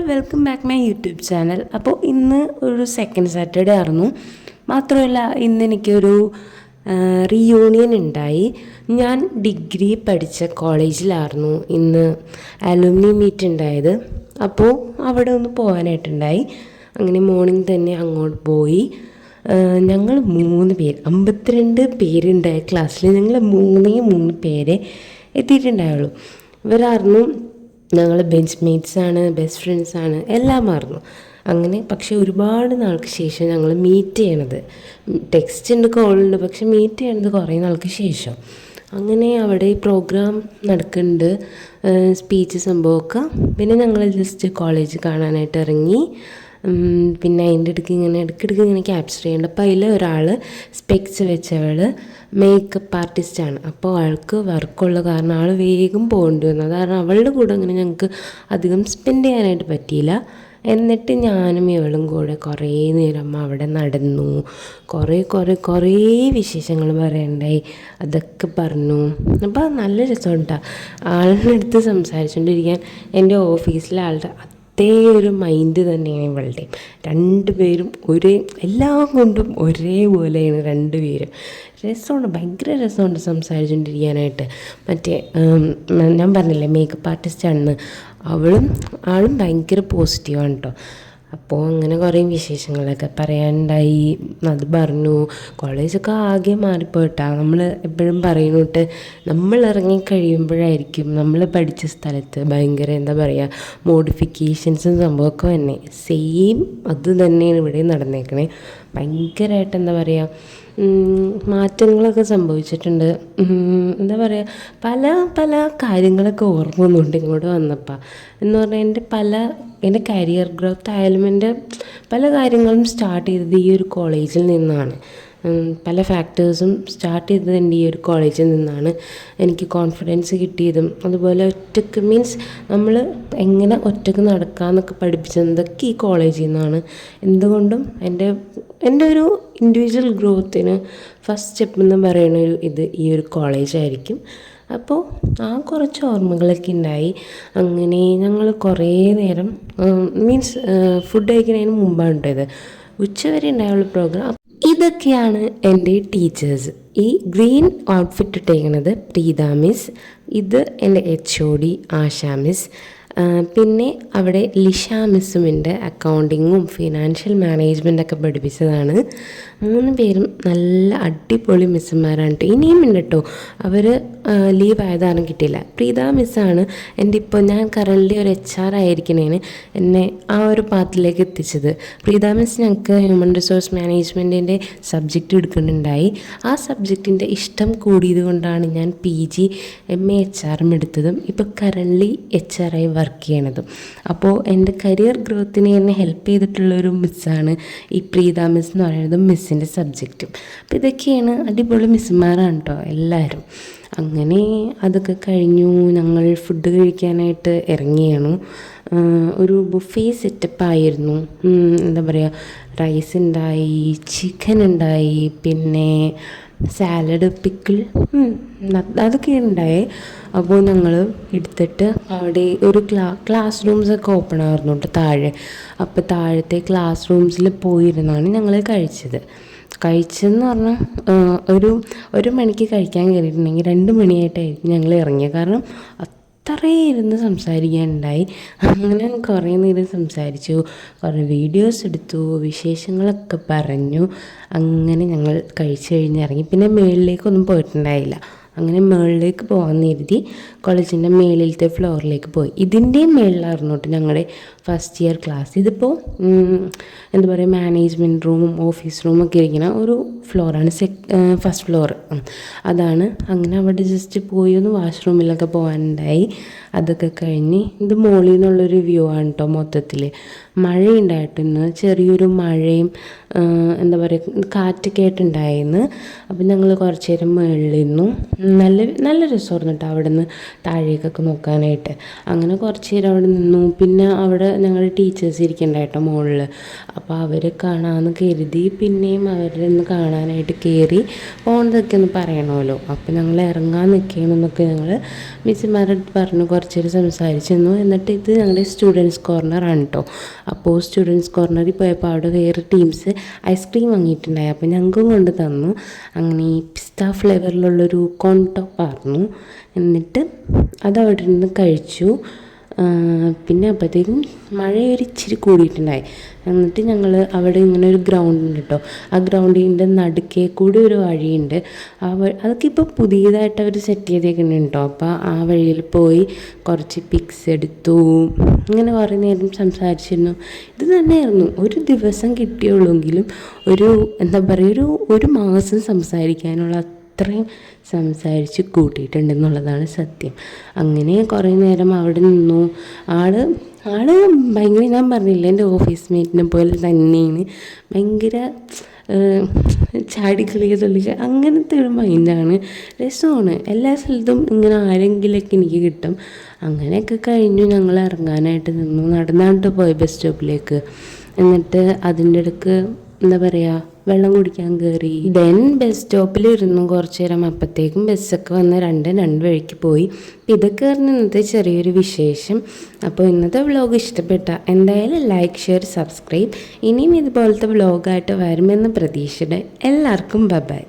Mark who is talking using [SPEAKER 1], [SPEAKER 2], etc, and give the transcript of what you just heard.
[SPEAKER 1] Welcome back my YouTube channel. അപ്പോൾ ഇന്ന് ഒരു സെക്കൻഡ് സാറ്റർഡേ ആയിരുന്നു. മാത്രമല്ല ഇന്ന് എനിക്കൊരു റീയൂണിയൻ ഉണ്ടായി. ഞാൻ ഡിഗ്രി പഠിച്ച കോളേജിലായിരുന്നു ഇന്ന് അലുമിനി മീറ്റ് ഉണ്ടായത്. അപ്പോൾ അവിടെ ഒന്ന് പോകാനായിട്ടുണ്ടായി. അങ്ങനെ മോർണിംഗ് തന്നെ അങ്ങോട്ട് പോയി. ഞങ്ങൾ 3 പേര്, 52 പേരുണ്ടായ ക്ലാസ്സിൽ ഞങ്ങൾ 3 പേരെ എത്തിയിട്ടുണ്ടായുള്ളൂ. ഇവരായിരുന്നു ഞങ്ങൾ ബെഞ്ച് മേറ്റ്സാണ്, ബെസ്റ്റ് ഫ്രണ്ട്സാണ്, എല്ലാമായിരുന്നു. അങ്ങനെ പക്ഷേ ഒരുപാട് നാൾക്ക് ശേഷം ഞങ്ങൾ മീറ്റ് ചെയ്യണത്. ടെക്സ്റ്റ് ഉണ്ട്, കോളുണ്ട്, പക്ഷെ മീറ്റ് ചെയ്യണത് കുറേ നാൾക്ക് ശേഷം. അങ്ങനെ അവിടെ പ്രോഗ്രാം നടക്കുന്നുണ്ട്, സ്പീച്ച് സംഭവമൊക്കെ. പിന്നെ ഞങ്ങൾ ജസ്റ്റ് കോളേജ് കാണാനായിട്ട് ഇറങ്ങി. പിന്നെ അതിൻ്റെ ഇടയ്ക്കിടയ്ക്ക് ഇങ്ങനെ ക്യാപ്ചർ ചെയ്യേണ്ട. അപ്പോൾ അതിൽ ഒരാൾ സ്പെക്സ് വെച്ചവൾ മേക്കപ്പ് ആർട്ടിസ്റ്റാണ്. അപ്പോൾ അവൾക്ക് വർക്കുള്ള കാരണം ആൾ വേഗം പോകേണ്ടി വന്നു. കാരണം അവളുടെ കൂടെ അങ്ങനെ ഞങ്ങൾക്ക് അധികം സ്പെൻഡ് ചെയ്യാനായിട്ട് പറ്റിയില്ല. എന്നിട്ട് ഞാനും ഇവളും കൂടെ കുറേ നേരം അവിടെ നടന്നു. കുറേ വിശേഷങ്ങൾ പറയണ്ടായി. അതൊക്കെ പറഞ്ഞു. അപ്പോൾ നല്ല രസമുണ്ടാ ആളുടെ അടുത്ത് സംസാരിച്ചുകൊണ്ടിരിക്കാൻ. എൻ്റെ ഓഫീസിലെ ആളുടെ ഒരു മൈൻഡ് തന്നെയാണ് ഇവളുടെ. 2 പേരും എല്ലാം കൊണ്ടും ഒരേപോലെയാണ് 2 പേരും. രസമുണ്ട്, ഭയങ്കര രസമുണ്ട് സംസാരിച്ചുകൊണ്ടിരിക്കാനായിട്ട്. മറ്റേ ഞാൻ പറഞ്ഞില്ലേ മേക്കപ്പ് ആർട്ടിസ്റ്റാണെന്ന്, ആളും ഭയങ്കര പോസിറ്റീവാണ് കേട്ടോ. അപ്പോൾ അങ്ങനെ കുറേ വിശേഷങ്ങളൊക്കെ പറയാനുണ്ടായി. അത് പറഞ്ഞു. കോളേജൊക്കെ ആകെ മാറിപ്പോയിട്ടാ. നമ്മൾ എപ്പോഴും പറയുന്നിട്ട് നമ്മൾ ഇറങ്ങിക്കഴിയുമ്പോഴായിരിക്കും നമ്മൾ പഠിച്ച സ്ഥലത്ത് ഭയങ്കര എന്താ പറയുക മോഡിഫിക്കേഷൻസും സംഭവമൊക്കെ തന്നെ. സെയിം അത് തന്നെയാണ് ഇവിടെ നടന്നേക്കണേ. ഭയങ്കരമായിട്ട് എന്താ പറയുക മാറ്റങ്ങളൊക്കെ സംഭവിച്ചിട്ടുണ്ട്. എന്താ പറയുക പല കാര്യങ്ങളൊക്കെ ഓർമ്മ വന്നുകൊണ്ട് ഇങ്ങോട്ട് വന്നപ്പോൾ. എന്ന് പറഞ്ഞാൽ എൻ്റെ കരിയർ ഗ്രോത്ത് ആയാലും എൻ്റെ പല കാര്യങ്ങളും സ്റ്റാർട്ട് ചെയ്തത് ഈ ഒരു കോളേജിൽ നിന്നാണ്. പല ഫാക്ടേഴ്സും സ്റ്റാർട്ട് ചെയ്തത് എൻ്റെ ഈ ഒരു കോളേജിൽ നിന്നാണ്. എനിക്ക് കോൺഫിഡൻസ് കിട്ടിയതും അതുപോലെ ഒറ്റയ്ക്ക് മീൻസ് നമ്മൾ എങ്ങനെ ഒറ്റയ്ക്ക് നടക്കാമെന്നൊക്കെ പഠിപ്പിച്ചതൊക്കെ ഈ കോളേജിൽ നിന്നാണ്. എന്തുകൊണ്ടും എൻ്റെ ഒരു ഇൻഡിവിജ്വൽ ഗ്രോത്തിന് ഫസ്റ്റ് സ്റ്റെപ്പ് എന്ന് പറയുന്ന ഈ ഒരു കോളേജായിരിക്കും. അപ്പോൾ കുറച്ച് ഓർമ്മകളൊക്കെ ഉണ്ടായി. അങ്ങനെ ഞങ്ങൾ കുറേ നേരം മീൻസ് ഫുഡ് കഴിക്കുന്നതിന് മുമ്പാണ് ഉണ്ടായത്. ഉച്ചവരെ ഉണ്ടായുള്ള പ്രോഗ്രാം. ഇതൊക്കെയാണ് എൻ്റെ ടീച്ചേഴ്സ്. ഈ ഗ്രീൻ ഔട്ട്ഫിറ്റ് ഇട്ടേക്കുന്നത് പ്രീത മിസ്, ഇത് എൻ്റെ HOD ആശാ മിസ്, പിന്നെ അവിടെ ലിഷ മിസ്സുമിൻ്റെ അക്കൗണ്ടിങ്ങും ഫിനാൻഷ്യൽ മാനേജ്മെൻറ്റൊക്കെ പഠിപ്പിച്ചതാണ്. 3 പേരും നല്ല അടിപൊളി മിസ്സുമാരാണ് കേട്ടോ. ഇനിയും ഉണ്ട് കേട്ടോ, അവർ ലീവ് ആയതാണ് കിട്ടിയില്ല. പ്രീത മിസ്സാണ് ഇപ്പോൾ ഞാൻ കറൻറ്റ്ലി ഒരു HR ആയിരിക്കണേന് എന്നെ ആ ഒരു പാത്തിലേക്ക് എത്തിച്ചത്. പ്രീത മിസ് ഞങ്ങൾക്ക് ഹ്യൂമൻ റിസോഴ്സ് മാനേജ്മെൻറ്റിൻ്റെ സബ്ജക്റ്റ് എടുക്കുന്നുണ്ടായി. ആ സബ്ജക്റ്റിൻ്റെ ഇഷ്ടം കൂടിയത് കൊണ്ടാണ് ഞാൻ PG MA HRM എടുത്തതും ഇപ്പോൾ കറൻറ്റ്ലി HR ആയി വർക്ക് ചെയ്യണതും. അപ്പോൾ എൻ്റെ കരിയർ ഗ്രോത്തിന് എന്നെ ഹെൽപ്പ് ചെയ്തിട്ടുള്ളൊരു മിസ്സാണ് ഈ പ്രീത മിസ് എന്ന് പറയുന്നത്, മിസ്സിൻ്റെ സബ്ജക്റ്റും. അപ്പോൾ ഇതൊക്കെയാണ് അടിപൊളി മിസ്സുമാരാണ് കേട്ടോ എല്ലാവരും. അങ്ങനെ അതൊക്കെ കഴിഞ്ഞു. ഞങ്ങൾ ഫുഡ് കഴിക്കാനായിട്ട് ഇറങ്ങിയാണ്. ഒരു ബുഫേ സെറ്റപ്പായിരുന്നു. എന്താ പറയുക റൈസ് ഉണ്ടായി, ചിക്കൻ ഉണ്ടായി, പിന്നെ സാലഡ്, പിക്കിൾ, അതൊക്കെ ഉണ്ടായേ. അപ്പോൾ ഞങ്ങൾ എടുത്തിട്ട് അവിടെ ഒരു ക്ലാസ് റൂംസൊക്കെ ഓപ്പൺ ആയിരുന്നു കേട്ടോ താഴെ. അപ്പോൾ താഴത്തെ ക്ലാസ് റൂംസിൽ പോയിരുന്നാണ് ഞങ്ങൾ കഴിച്ചതെന്ന് പറഞ്ഞാൽ ഒരു മണിക്ക് കഴിക്കാൻ കയറിയിട്ടുണ്ടെങ്കിൽ 2 മണിയായിട്ടായിരിക്കും ഞങ്ങൾ ഇറങ്ങിയത്. കാരണം അത്രയും ഇരുന്ന് സംസാരിക്കാനുണ്ടായി. അങ്ങനെ കുറേ നേരം സംസാരിച്ചു, കുറേ വീഡിയോസ് എടുത്തു, വിശേഷങ്ങളൊക്കെ പറഞ്ഞു. അങ്ങനെ ഞങ്ങൾ കഴിച്ച് കഴിഞ്ഞിറങ്ങി. പിന്നെ മുകളിലേക്കൊന്നും പോയിട്ടുണ്ടായില്ല. അങ്ങനെ മുകളിലേക്ക് പോകാമെന്ന് കരുതി കോളേജിൻ്റെ മുകളിലത്തെ ഫ്ലോറിലേക്ക് പോയി. ഇതിൻ്റെയും മുകളിലായിരുന്നു കേട്ടോ ഞങ്ങളുടെ ഫസ്റ്റ് ഇയർ ക്ലാസ്. ഇതിപ്പോൾ എന്താ പറയുക മാനേജ്മെൻറ്റ് റൂമും ഓഫീസ് റൂമൊക്കെ ഇരിക്കുന്ന ഒരു ഫ്ലോറാണ്, ഫസ്റ്റ് ഫ്ലോർ അതാണ്. അങ്ങനെ അവിടെ ജസ്റ്റ് പോയി ഒന്ന് വാഷ്റൂമിലൊക്കെ പോകാനുണ്ടായി. അതൊക്കെ കഴിഞ്ഞ് ഇത് മുകളിൽ നിന്നുള്ളൊരു വ്യൂ ആണ് കേട്ടോ. മൊത്തത്തിൽ മഴയുണ്ടായിട്ടിന്ന്, ചെറിയൊരു മഴയും എന്താ പറയുക കാറ്റൊക്കെ ആയിട്ടുണ്ടായിരുന്നു. അപ്പം ഞങ്ങൾ കുറച്ച് നേരം മുകളിലിരുന്നു. നല്ല രസമായിരുന്നു കേട്ടോ അവിടെ നിന്ന് താഴേക്കൊക്കെ നോക്കാനായിട്ട്. അങ്ങനെ കുറച്ച് നേരം അവിടെ നിന്നു. പിന്നെ അവിടെ ഞങ്ങളുടെ ടീച്ചേഴ്സ് ഇരിക്കണ്ടായിട്ടോ മുകളിൽ. അപ്പോൾ അവർ കാണാമെന്ന് കരുതി പിന്നെയും അവരുടെ ഒന്ന് കാണാനായിട്ട് കയറി പോകുന്നതൊക്കെ ഒന്ന് പറയണമല്ലോ. അപ്പോൾ ഞങ്ങൾ ഇറങ്ങാൻ നിൽക്കണമെന്നൊക്കെ ഞങ്ങൾ മിസ്സുമാരോട് പറഞ്ഞു. കുറച്ച് നേരം സംസാരിച്ചിരുന്നു. എന്നിട്ട് ഇത് ഞങ്ങളുടെ സ്റ്റുഡൻസ് കോർണറാണ് കേട്ടോ. അപ്പോൾ സ്റ്റുഡൻസ് കോർണറിൽ പോയപ്പോൾ അവിടെ വേറെ ടീംസ് ഐസ്ക്രീം വാങ്ങിയിട്ടുണ്ടായി. അപ്പോൾ ഞങ്ങൾക്കും കൊണ്ട് തന്നു. അങ്ങനെ ഈ പിസ്ത ഫ്ലേവറിലുള്ളൊരു കോൺ ടോപ്പായിരുന്നു. എന്നിട്ട് അതവിടെ നിന്ന് കഴിച്ചു. പിന്നെ അപ്പോഴത്തേക്കും മഴ ഒരു ഇച്ചിരി കൂടിയിട്ടുണ്ടായി. എന്നിട്ട് ഞങ്ങൾ അവിടെ ഇങ്ങനെ ഒരു ഗ്രൗണ്ട് ഉണ്ട് കേട്ടോ. ആ ഗ്രൗണ്ടിൻ്റെ നടുക്കേ കൂടി ഒരു വഴിയുണ്ട്. അതൊക്കെ ഇപ്പോൾ പുതിയതായിട്ട് അവർ സെറ്റ് ചെയ്തേക്കുന്നുണ്ട് കേട്ടോ. അപ്പോൾ ആ വഴിയിൽ പോയി കുറച്ച് പിക്സ് എടുത്തു. ഇങ്ങനെ കുറേ നേരം സംസാരിച്ചിരുന്നു. ഇത് തന്നെയായിരുന്നു ഒരു ദിവസം കിട്ടിയുള്ളൂവെങ്കിലും എന്താ പറയുക ഒരു മാസം സംസാരിക്കാനുള്ള അത്രയും സംസാരിച്ച് കൂട്ടിയിട്ടുണ്ടെന്നുള്ളതാണ് സത്യം. അങ്ങനെ കുറേ നേരം അവിടെ നിന്നു. ആള് ഭയങ്കര, ഞാൻ പറഞ്ഞില്ല, എൻ്റെ ഓഫീസ് മേറ്റിനെ പോലെ തന്നെയാണ്. ഭയങ്കര ചാടിക്കളിക്കുക തുള്ളിക്കുക അങ്ങനത്തെ ഒരു മൈൻഡാണ്. രസമാണ്. എല്ലാ സ്ഥലത്തും ഇങ്ങനെ ആരെങ്കിലുമൊക്കെ എനിക്ക് കിട്ടും. അങ്ങനെയൊക്കെ കഴിഞ്ഞു. ഞങ്ങൾ ഇറങ്ങാനായിട്ട് നിന്നു. നടന്നായിട്ട് പോയി ബസ് സ്റ്റോപ്പിലേക്ക്. എന്നിട്ട് അതിൻ്റെ ഇടയ്ക്ക് എന്താ പറയുക, വെള്ളം കുടിക്കാൻ കയറി. ദെൻ ബസ് സ്റ്റോപ്പിലിരുന്നു കുറച്ച് നേരം. അപ്പോഴത്തേക്കും ബസ്സൊക്കെ വന്ന് രണ്ട് വഴിക്ക് പോയി. ഇതൊക്കെയായിരുന്നു ഇന്നത്തെ ചെറിയൊരു വിശേഷം. അപ്പോൾ ഇന്നത്തെ വ്ലോഗ് ഇഷ്ടപ്പെട്ട എന്തായാലും ലൈക്ക്, ഷെയർ, സബ്സ്ക്രൈബ്. ഇനിയും ഇതുപോലത്തെ വ്ലോഗായിട്ട് വരുമെന്ന പ്രതീക്ഷയുടെ എല്ലാവർക്കും ബൈ.